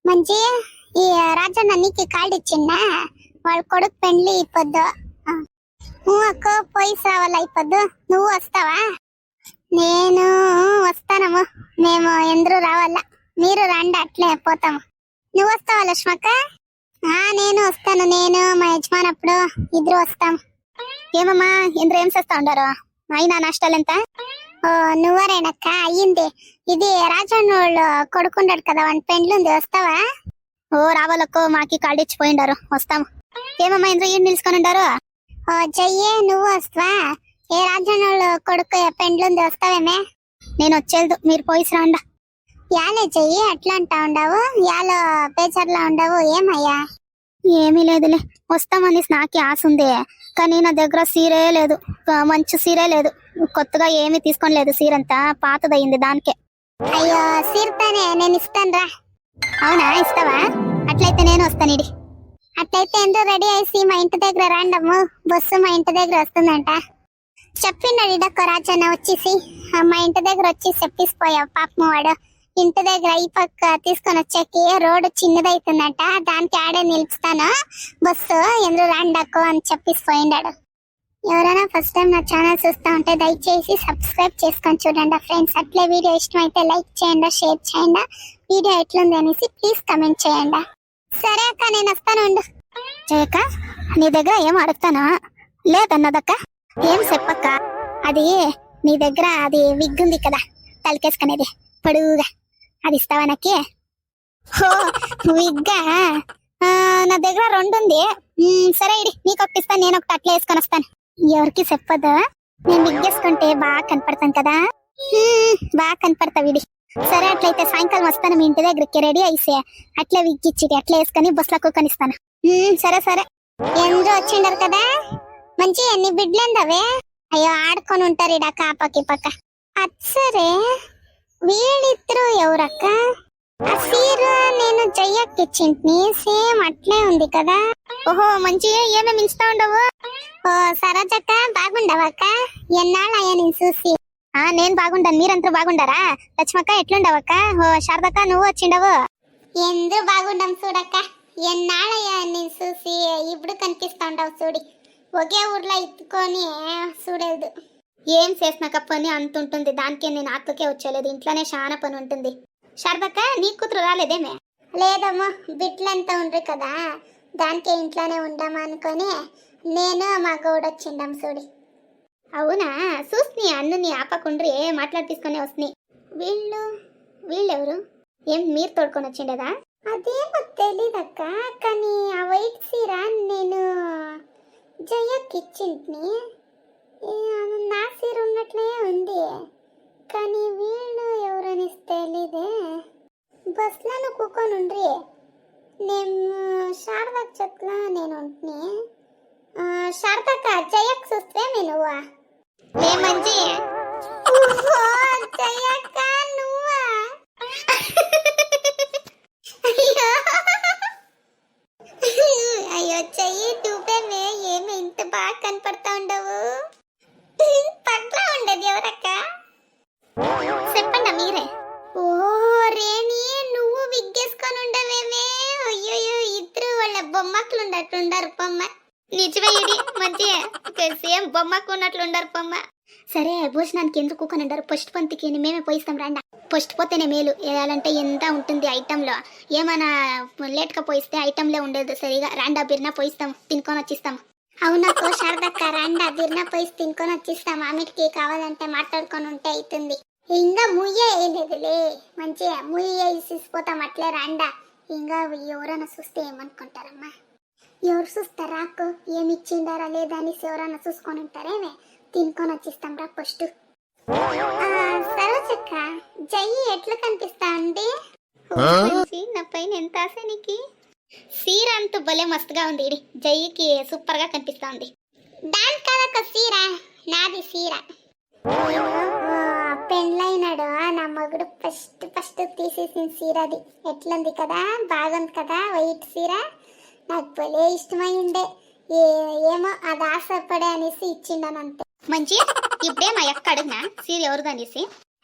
మంచి ఈ రాజన్న నీకు కార్డు ఇచ్చిండా వాళ్ళ కొడుకు పెండ్లి అయిపోద్దు. నువ్వు అక్క పోయి రావాలా అయిపోద్దు. నువ్వు వస్తావా? నేను వస్తానమ్మ. మేము ఎందరూ రావాలా, మీరు రండి అట్లే పోతాము. నువ్వు వస్తావా లక్ష్మక్క? నేను వస్తాను. నేను మా యజమానప్పుడు ఇద్దరు వస్తాం. ఏమమ్మా ఇంద్ర ఏం చేస్తా ఉండారు? అయినా నాష్టాలు ఎంత? నువ్వరేనక్క అయ్యింది. ఇది రాజన్న వాళ్ళు కొడుకుండాడు కదా, వాడి పెండ్లుంది, వస్తావా? రావాలక్కో, మాకి కార్డు ఇచ్చిపోయిండారు, వస్తాము. ఏమమ్మా ఇంద్ర ఈడు నిలుచుకొని ఉండారు? జయ్యే నువ్వు వస్తావా? ఏ రాజన్న వాళ్ళు కొడుకు పెండ్లుంది, వస్తావేమే? నేను వచ్చేది, మీరు పోయి రాండా. యాలే చెయ్యి అట్లా అంటా ఉండవు, యాలో పేచర్లా ఉండవు. ఏమయ్యా? ఏమీ లేదులే, వస్తామనేసి నాకే ఆశ ఉంది, కానీ నా దగ్గర సీరే లేదు, మంచి సీరే లేదు. కొత్తగా ఏమీ తీసుకొని లేదు, సీరంతా పాతదయింది దానికే. అయ్యో సీరతానే నేను ఇస్తాను రా. అవునా, ఇస్తావా? అట్లయితే నేను వస్తాను ఇడి. అట్లయితే ఎంతో రెడీ అయ్యి మా ఇంటి దగ్గర రాండమ్ము, బస్సు మా ఇంటి దగ్గర వస్తుందంట. చెప్పిండాడు ఇడొక్క రాజన్న వచ్చేసి, మా ఇంటి దగ్గర వచ్చి చెప్పిసిపోయావు పాపం. వాడు ఇంటి దగ్గర ఈ పక్క తీసుకొని వచ్చాకి రోడ్డు చిన్నదైతుందంట, దానికి ఆడే నిలుపుతాను బస్సు, ఎందుకు రాండక్కో అని చెప్పిసిపోయిండాడు. ఎవరైనా ఫస్ట్ టైం నా ఛానల్ చూస్తూ ఉంటే దయచేసి సబ్స్క్రైబ్ చేసుకొని చూడండి ఫ్రెండ్స్. అట్లే వీడియో ఇష్టమైతే లైక్ చేయండి, షేర్ చేయండి. వీడియో ఎట్లుంది అనేసి ప్లీజ్ కమెంట్ చేయండి. సరే అక్క నేను వస్తాను ఉండు. జయక్క నీ దగ్గర ఏం అడుగుతానా లేదన్నదక్క? ఏం చెప్పక్క? అది నీ దగ్గర అది విగ్ ఉంది కదా తలకేసుకునేది పొడుగుగా, అది ఇస్తావా నాకి? విగ్గా? నా దగ్గర 2 ఉంది. సరే ఇడి, నీకు ఒకటి ఇస్తాను, నేను ఒకటి అట్లా వేసుకొని వస్తాను. ఎవరికి చెప్పదా? నేను విగ్గేసుకుంటే బాగా కనపడతాను కదా. బాగా కనపడతా విడి. సరే అట్లయితే సాయంకాలం వస్తాను మీ ఇంటి దగ్గరికి, రెడీ అయిసే అట్లే విగ్గిచ్చి అట్లా వేసుకొని బస్సులో కూకొనిస్తాను. సరే సరే. ఎందరూ వచ్చిండారు కదా, మంచి ఎన్ని బిడ్లేందవే. అయ్యో ఆడుకొని ఉంటారు ఇడ కాపకి పక్క. అచ్చరే వీళ్ళిద్దరు ఎవరక్క? ఆ సీర నేను జయ్యకి ఇచ్చింటిని, సేమ్ అట్లే ఉంది కదా. ఓహో మంచి, ఏమేమి ఇస్తా ఉండవు? సరోజక్క బాగుండవక్క? ఎన్నాళ్ళు అయ్యా నేను చూసి. నేను బాగుండాను, మీరంతా బాగుండారా? లక్ష్మక్క ఎట్లుండవక్క? శారదక్క నువ్వు వచ్చిండవు? ఎందుకు బాగుండం చూడక్క, ఎన్నాళ్ళయ్యా నేను చూసి. ఇప్పుడు కనిపిస్తా ఉండవు చూడి, ఒకే ఊర్లో ఇత్తుకొని చూడలేదు. ఏం చేసినాక పని అంత ఉంటుంది, దానికే నేను ఆత్మకే వచ్చేలేదు, ఇంట్లోనే చాలా పని ఉంటుంది. శారదక్క నీ కూతురు రాలేదేమే? లేదమ్మా, బిడ్లంతా ఉండ్రు కదా, దానికే ఇంట్లోనే ఉండామా అనుకొని నేను మా గౌడొచ్చిండాం చూడి. అవునా, చూసి అన్నుని ఆపకుండ్రి మాట్లాడి తీసుకొని వస్తున్నాయి. వీళ్ళెవరు? ఏం మీరు తోడుకొని వచ్చిండేదా? అదేమో తెలీదక్క, కానీ ఆ వైట్ సీర నేను జయకి ఇచ్చింటిని, నా సీర ఉన్నట్లే ఉంది, కానీ వీళ్ళు ఎవరని తెలీదే. బస్సులను కూకొని ఉండ్రి, నేను శారదక్క చెట్ల నేను ఉంటుని. శారదక్క జయక్ చూస్తే నువ్వా? ఏ మంచి జయక్క నువ్వా? అయ్యో చెయ్యి దూపేమే, ఏమి ఇంత బాగా కనపడతా ఉండవు, పట్ల ఉండేది ఎవరక్క? చెప్పండి మీరే. ఓ రేణి నువ్వు విగ్గేసుకొని ఉండవేమే? అయ్యోయ్యో ఇద్దరు వాళ్ళ బొమ్మకులు ఉండట్లుండారు పొమ్మ. నిజమే ఇది మంచి, సేమ్ బొమ్మకు ఉన్నట్లుండారు పొమ్మ. సరే భోజనానికి ఎందుకు కూకొని ఉండారు? ఫస్ట్ పంతికి మేమే పోయిస్తాం రండా. ఫస్ట్ పోతేనే మేలు, వేయాలంటే ఎంత ఉంటుంది ఐటెంలో, ఏమైనా లేట్గా పోయిస్తే ఐటెంలే ఉండేది సరిగా. రాండా బిర్నా పోయిస్తాం, తినుకొని వచ్చిస్తాం. అవునక్కో శారదక్క, రాండా బిర్నా పోయి తినుకొని వచ్చిస్తాం. ఆమెకి కావాలంటే మాట్లాడుకొని ఉంటే అవుతుంది. ఇంకా ముయ్య వేయలేదులే, మంచిగా ముయ్య వేసిపోతాం అట్లే రాండా. ఇంకా ఎవరైనా చూస్తే ఏమనుకుంటారమ్మా? ఎవరు చూస్తారా అక్కు, ఏమి ఇచ్చిండారా లేదా అని ఎవరైనా చూసుకొని ఉంటారేమే. తినుకొని వచ్చిస్తాం రా ఫస్ట్. సరోజక్క జయ్యి ఎట్లా కనిపిస్తా అండి? నా పైన ఎంత ఆశ నీకి. సీర అంటూ భలే మస్తుగా ఉంది ఇడి, జయ్యికి సూపర్ గా కనిపిస్తా ఉంది. దాని కాదక్క సీర, నాది సీర. పెళ్ళైనాడు నా మగుడు ఫస్ట్ తీసేసిన సీర అది. ఎట్లుంది కదా, బాగుంది కదా వైట్ సీర, నాకు భలే ఇష్టమైండే. ఏమో అది ఆశపడే అనేసి ఇచ్చిండను అంతే. మంచి ఇప్పుడే మా అక్క అడిగినా సీర ఎవరిది అనేసి,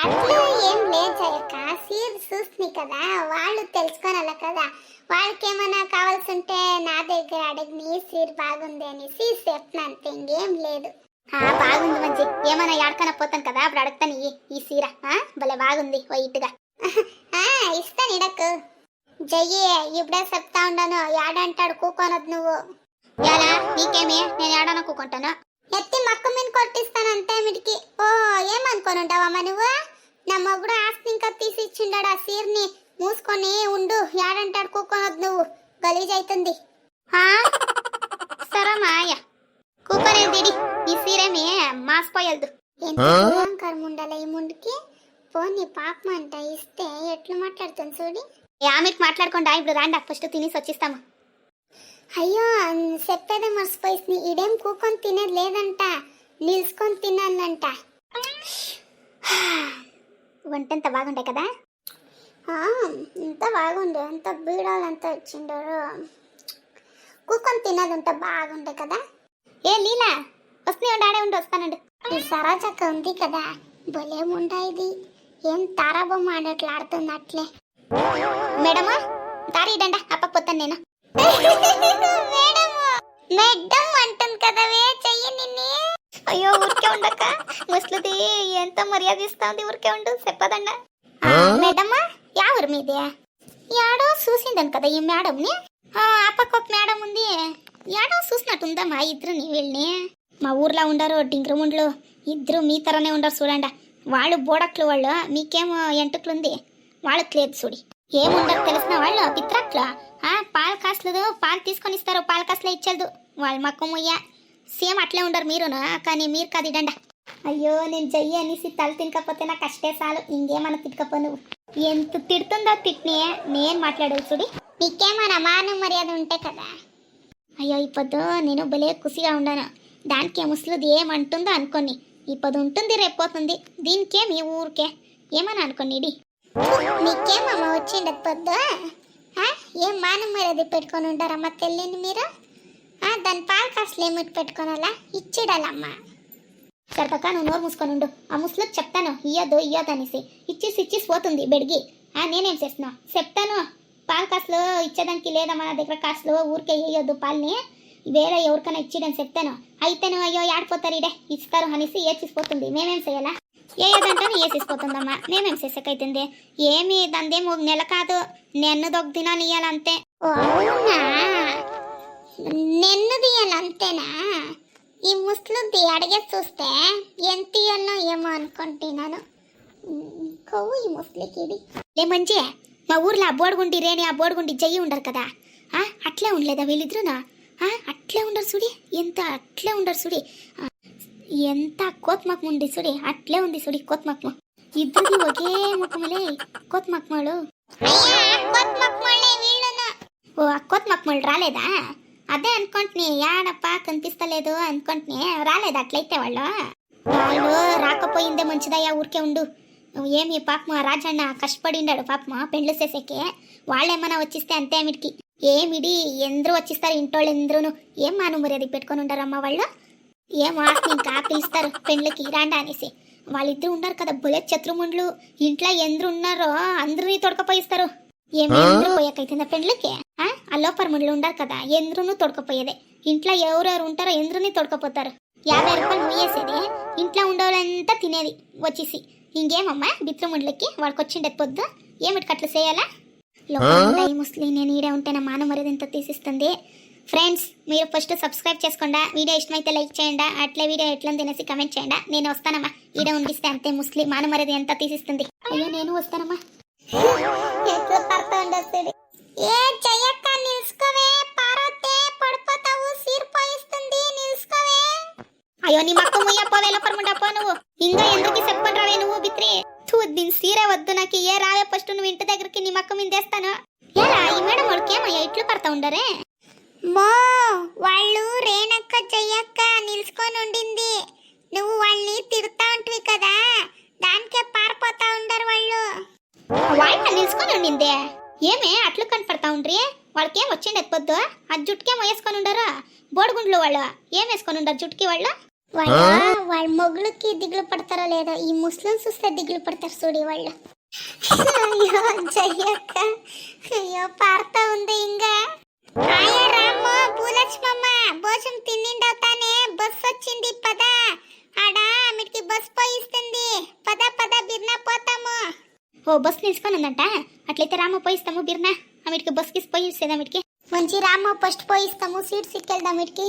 అట్లా ఏం లేదు జయక్క, సీర్ చూస్తుంది కదా, వాళ్ళు తెలుసుకోనాల కదా. వాళ్ళకేమైనా కావాల్సి ఉంటే నా దగ్గర అడిగి సీర్ బాగుంది అనేసి చెప్తాను అంతే, ఇంకేం లేదు. బాగుంది మంచి, ఏమైనా ఎడకన పోతాను కదా అప్పుడు అడుగుతాను ఈ సీర భలే బాగుంది వైట్గా. ఇస్తాను ఇడకు జయ్యి, ఇప్పుడే చెప్తా ఉన్నాను, ఏడంటాడు కూకోనొద్దు నువ్వు. ఎలా నీకేమి, నేను ఏడన కూకుంటాను, ఎత్తి మక్క మీద కొట్టిస్తాను అంతే మిడికి. ఓ ఏమనుకొని ఉంటావమ్మా నువ్వు, నా మొగుడు ఆస్తి ఇంకా తీసి ఇచ్చిండాడు, ఆ సీర్ని మూసుకొని ఉండు, ఏడంటాడు కూకోనొద్దు నువ్వు, గలీజ్ అవుతుంది. సరే మాయ కూకోనే దిడి, ఈ సీరేమి మాసిపోయల్దు. ఎంత అహంకారం ఉండాలి ఈ ముందుకి. పోనీ పాపం అంట ఇస్తే ఎట్లు మాట్లాడుతుంది చూడి. ఆమెకి మాట్లాడకుండా ఇప్పుడు రాండి, ఫస్ట్ తినేసి వచ్చిస్తాము. అయ్యో చెప్పేదే మర్చిపోయి, ఇడేం కూకొని తినేది లేదంట, నిల్చుకొని తినాలంట. వంట ఎంత బాగుంటాయి కదా, ఇంత బాగుండే, అంత బీడాలంతా వచ్చిండారు, కూకొని తినేది ఉంటే బాగుండే కదా. ఏ లీలా వస్తే ఆడే ఉండి వస్తానండి. ఈ సరోజక్క ఉంది కదా, భలే ఉంటా ఇది, ఏం తారాబొమ్మ ఆడట్లు ఆడుతుంది అట్లే. మేడమా దారి ఇడండి అప్పపోతాను నేను. మేడం అంటుంది కదవే, చెయ్యి నిన్నే. అయ్యో ఊరికే ఉండక, ముసలిది ఎంత మర్యాద ఇస్తుంది, ఊరికే ఉండు చెప్పదండ. మేడమా ఎవరు మీదే, యాడో చూసిందని కదా ఈ మేడంని. అప్పకు ఒక మేడం ఉంది, యాడో చూసినట్టుందా మా ఇద్దరుని వీళ్ళని. మా ఊర్లో ఉండరు డింగ్రముండ్లు, ఇద్దరు మీ తరనే ఉండరు చూడండి. వాళ్ళు బోడక్లు, వాళ్ళు మీకేమో ఎంటుకలుంది, వాళ్ళకి లేదు చూడి. ఏముండదు తెలిసిన వాళ్ళు పిత్రట్లు, పాల కాసులు పాలు తీసుకొని ఇస్తారు, పాల కాసులే ఇచ్చేది వాళ్ళు మక్కుమయ్య. సేమ్ అట్లే ఉండరు మీరును, కానీ మీరు కాదు ఇడండ. అయ్యో నేను జయ్యి అనేసి తల తినకపోతే నాకు కష్టే చాలు, ఇంకేమన్నా తిట్టుకపో నువ్వు. ఎంత తిడుతుందో తిట్నే, నేను మాట్లాడేది చూడి. నీకేమన్నా మాన మర్యాద ఉంటే కదా. అయ్యో ఇప్పుడు నేను భలే ఖుషిగా ఉన్నాను, దానికి ముసలిది ఏమంటుందో అనుకోని, ఇప్పుడు ఉంటుంది రేపోతుంది, దీనికేం ఈ ఊరికే ఏమని అనుకోండి. ఇడి నీకేమమ్మా వచ్చిండదు పొద్దు, ఏం మానం మర్యాద పెట్టుకొని ఉంటారమ్మా తెల్లింది మీరు. దాని పాల కాసులు ఏమిటి పెట్టుకోనాలా, ఇచ్చిడాలమ్మా. సరిపక్క నువ్వు నోరు మూసుకొని ఉండు, ఆ ముసలికి చెప్తాను ఇయ్యదు అనేసి, ఇచ్చేసి పోతుంది బెడిగి. నేనేం చేస్తున్నా చెప్తాను, పాల కాసులు ఇచ్చేదానికి లేదమ్మా నా దగ్గర కాసులు, ఊరికే వేయొద్దు పాలని, వేరే ఎవరికైనా ఇచ్చిడని చెప్తాను. అయితేను అయ్యో ఆడిపోతారు ఇడే ఇస్తారు అనేసి ఏచిసిపోతుంది. మేమేం చేయాలా, ఏదంటాను ఏసిసిపోతుందమ్మా, మేమేం చేసేకైతుంది. ఏమి దాందేమో ఒక నెల కాదు, నెన్నదొక దినాలు ఇయ్యాలంతే. నెన్ను తీయాలంతేనా, ఈ ముసలిది అడిగే చూస్తే ఎంత ఇయ్యాలో ఏమో అనుకుంటున్నాను. కొవ్వు ఈ ముసలికి ఇది లే మంచి. మా ఊర్లో ఆ బోడుగుండి రేణి, ఆ బోడుగుండి జయ్యి ఉండరు కదా, అట్లే ఉండలేదా వీళ్ళిద్దరునా, అట్లే ఉండరు చూడి, ఎంత అట్లే ఉండరు చూడి, ఎంత కోత్మకం ఉంది చూడి, అట్లే ఉంది చూడి కోత్మకము. ఇద్దరిది ఒకే ముఖములే కోత్మకమాలు. ఓ ఆ కోత్మకమాలు రాలేదా, అదే అనుకుంటుని, యాడప్ప కనిపిస్తలేదు అనుకుంటుని, రాలేదు అట్లయితే వాళ్ళు రాకపోయిందే మంచిదయ్యా, ఊరికే ఉండు. ఏమి పాపమ రాజన్న కష్టపడిండాడు పాపమ పెండ్లు చేసేకే, వాళ్ళేమన్నా వచ్చిస్తే అంతే ఏమిటికి, ఏమిడి ఎందరూ వచ్చిస్తారు ఇంటోళ్ళు ఎందరూను, ఏం మాను మర్యాద పెట్టుకొని ఉంటారమ్మా వాళ్ళు. ఏం ఆస్తి ఇంకా పిలుస్తారు పెండ్లకి రాండా అనేసి, వాళ్ళిద్దరు ఉన్నారు కదా బులే శత్రుముండ్లు, ఇంట్లో ఎందరు ఉన్నారో అందరినీ తొడకపోయిస్తారు. ఏమి ఎందరూ పోయాకైతుందా పెండ్లకి, ఆ లోపర్ ముండ్లు ఉండారు కదా ఎందరూ తొడకపోయేదే, ఇంట్లో ఎవరెవరు ఉంటారో ఎందరినీ తొడకపోతారు. 50 రూపాయలు ముయ్యేసేది, ఇంట్లో ఉండేవాళ్ళంతా తినేది వచ్చేసి. ఇంకేమమ్మా బిత్రముండ్లకి వాళ్ళకి వచ్చిండే పొద్దు ఏమిటి అట్లా చేయాలా. లోపల ముస్లిం నేను ఈడే ఉంటే నా మాన మర్యాద ఎంత తీసిస్తుంది. ఫ్రెండ్స్ మీరు ఫస్ట్ సబ్స్క్రైబ్ చేసుకోండి, వీడియో ఇష్టమైతే లైక్ చేయండి, అట్లే వీడియో ఎట్లా తినేసి కమెంట్ చేయండి. నేను వస్తానమ్మా, ఈడే ఉండిస్తే అంతే ముస్లిం మాన మర్యాద ఎంత తీసిస్తుంది. అయ్యో నేను వస్తానమ్మా. ఏ జయక్క నిల్చుకోవే, పార్వతే పడిపోతావు, సీర్పోయిస్తుంది నిల్చుకోవే. అయ్యో నీ మక్క ముయ్య పోవేల పరముండా పో, నువ్వు ఇంకా ఎందుకు చెప్పండి రావే నువ్వు బిత్రి. దీని సీరే వద్దు నాకు, ఏ రావే ఫస్ట్ నువ్వు ఇంటి దగ్గరికి నీ మక్క మీదేస్తాను. ఎలా ఈ మేడం వాళ్ళకేమయ్యా ఇట్లు పడతా ఉండరే. మో వాళ్ళు రేణక్క జయక్క నిల్చుకొని ఉండింది, నువ్వు వాళ్ళని తిడతా ఉంటివి కదా, దానికే పారిపోతా ఉండరు వాళ్ళు. వాళ్ళ నిల్చుకొని ఉండిందే ఏమే అట్లు కనపడతా ఉండ్రి, వాళ్ళకేం వచ్చిండే పొద్దు, ఆ జుట్టుకేమో వేసుకొని ఉండరు బోడుగుండ్లు వాళ్ళు, ఏం వేసుకొని ఉండరు జుట్టుకి వాళ్ళు. వాళ్ళ మొగులకి దిగులు పడతారో లేదో ఈ ముస్లిమ్స్ వస్తే దిగులు పడతారు చూడి వాళ్ళు. అయ్యో జయ్యక్క, అయ్యో పార్తా ఉంది ఇంకా. ఆయా రామ్మ భూలక్ష్మమ్మ భోజనం తిన్నిండవుతానే, బస్ వచ్చింది పద. ఆడ ఆమెకి బస్ పోయిస్తుంది, పద పద బిర్నా పోతాము. ఓ బస్ నిలుచుకొని ఉందంట, అట్లయితే రామ్మ పోయిస్తాము బిర్నా. ఆమెకి బస్కి పోయిస్తుంది, ఆమెకి మంచి రామ్మ ఫస్ట్ పోయిస్తాము, సీట్ సిక్కెళ్దాం వీటికి.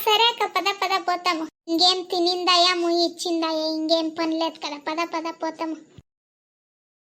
సరే అక్క పద పద పోతాము. ఇంకేం తినిందాయా ముయ్యి ఇచ్చిందాయా, ఇంకేం పని లేదు కదా, పద పద పోతాము.